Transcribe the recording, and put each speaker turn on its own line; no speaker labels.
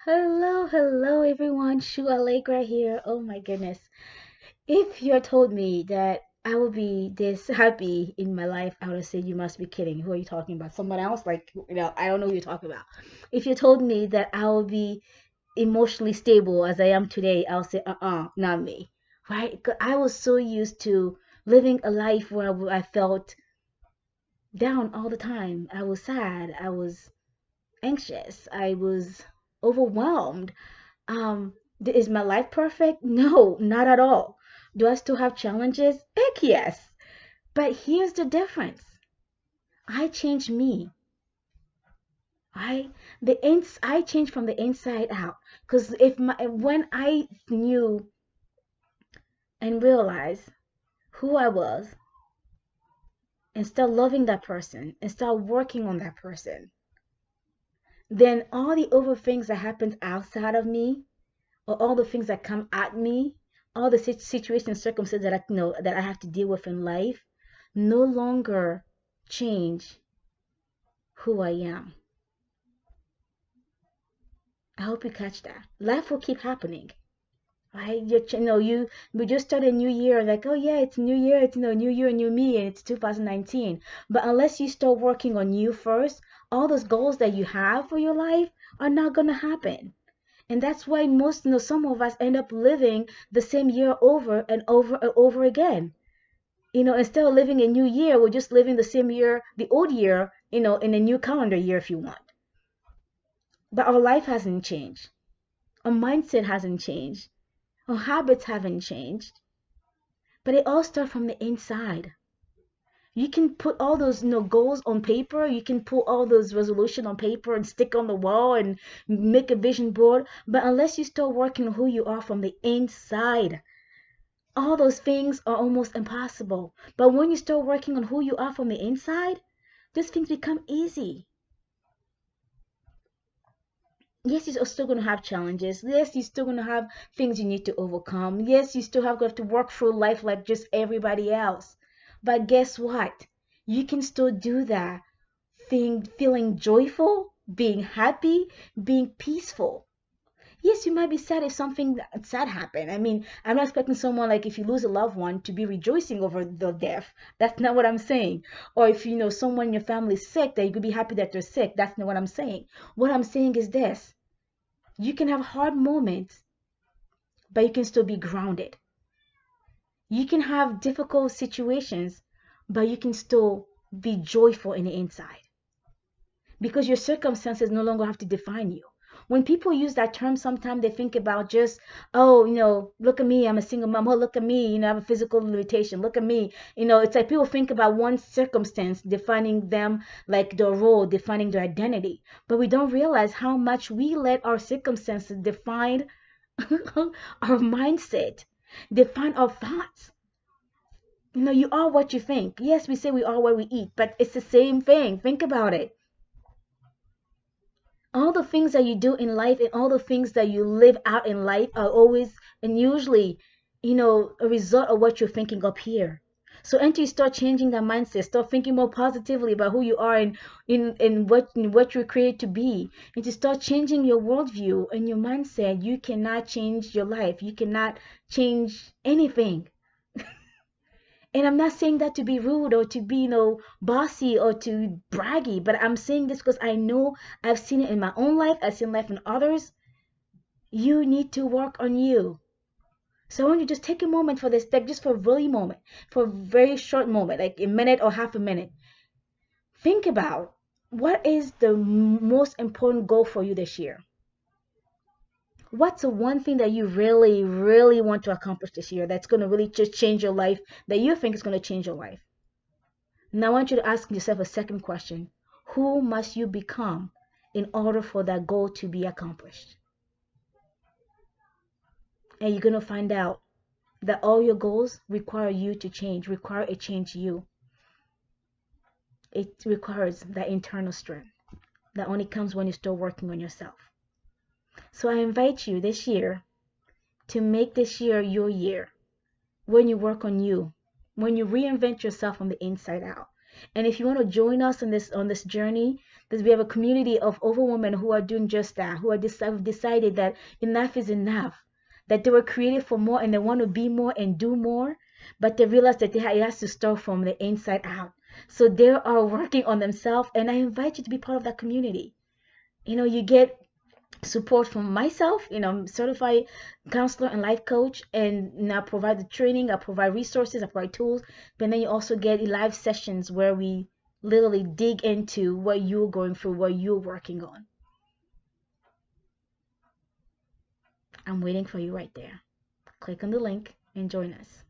Hello, hello everyone. Shu Allegra here. Oh my goodness. If you had told me that I would be this happy in my life, I would have said you must be kidding. Who are you talking about? Someone else? I don't know who you're talking about. If you told me that I would be emotionally stable as I am today, I'll say, not me. Right? 'Cause I was so used to living a life where I felt down all the time. I was sad. I was anxious. I was overwhelmed. Um, is my life perfect? No, not at all. Do I still have challenges? Heck yes. But here's the difference. I changed me. I changed from the inside out. Because if my when I knew and realized who I was and start loving that person and start working on that person, then all the other things that happens outside of me or all the things that come at me, all the situations, circumstances that I know that I have to deal with in life, no longer change who I am. I hope you catch that. Life will keep happening. Right? We just started a new year, like, oh yeah, it's new year, it's new year, new me, and it's 2019. But unless you start working on you first, all those goals that you have for your life are not gonna happen. And that's why some of us end up living the same year over and over and over again. Instead of living a new year, we're just living the same year, the old year, in a new calendar year if you want. But our life hasn't changed. Our mindset hasn't changed. Our habits haven't changed. But it all starts from the inside. You can put all those goals on paper. You can put all those resolution on paper and stick on the wall and make a vision board. But unless you start working on who you are from the inside, all those things are almost impossible. But when you start working on who you are from the inside, these things become easy. Yes, you're still going to have challenges. Yes, you're still going to have things you need to overcome. Yes, you still have got to work through life like just everybody else. But guess what? You can still do that feeling joyful, being happy, being peaceful. Yes, you might be sad if something sad happened. I mean, I'm not expecting someone like if you lose a loved one to be rejoicing over the death. That's not what I'm saying. Or if someone in your family is sick, that you could be happy that they're sick. That's not what I'm saying. What I'm saying is this. You can have hard moments, but you can still be grounded. You can have difficult situations, but you can still be joyful in the inside because your circumstances no longer have to define you. When people use that term, sometimes they think about just, oh, look at me, I'm a single mom. Oh, look at me, I have a physical limitation. Look at me. It's like people think about one circumstance defining them, like their role, defining their identity. But we don't realize how much we let our circumstances define our mindset, define our thoughts. You are what you think. Yes, we say we are what we eat, but it's the same thing. Think about it. All the things that you do in life and all the things that you live out in life are always and usually, a result of what you're thinking up here. So until you start changing that mindset, start thinking more positively about who you are and in what you're created to be, and to start changing your worldview and your mindset, you cannot change your life. You cannot change anything. And I'm not saying that to be rude or to be, bossy or to braggy, but I'm saying this because I know I've seen it in my own life, I've seen life in others. You need to work on you. So I want you to just take a moment for this, like just for a really moment, for a very short moment, like a minute or half a minute. Think about what is the most important goal for you this year? What's the one thing that you really, really want to accomplish this year that's going to really just change your life, that you think is going to change your life? Now I want you to ask yourself a second question. Who must you become in order for that goal to be accomplished? And you're going to find out that all your goals require you to change, require a change you. It requires that internal strength that only comes when you start working on yourself. So I invite you this year to make this year your year when you work on you, when you reinvent yourself from the inside out. And if you want to join us on this journey, because we have a community of over women who are doing just that, who are decided that enough is enough, that they were created for more and they want to be more and do more, but they realize that it has to start from the inside out. So they are working on themselves, and I invite you to be part of that community. You get support from myself. I'm certified counselor and life coach, and I provide the training, I provide resources, I provide tools, but then you also get live sessions where we literally dig into what you're going through, what you're working on. I'm waiting for you right there. Click on the link and join us.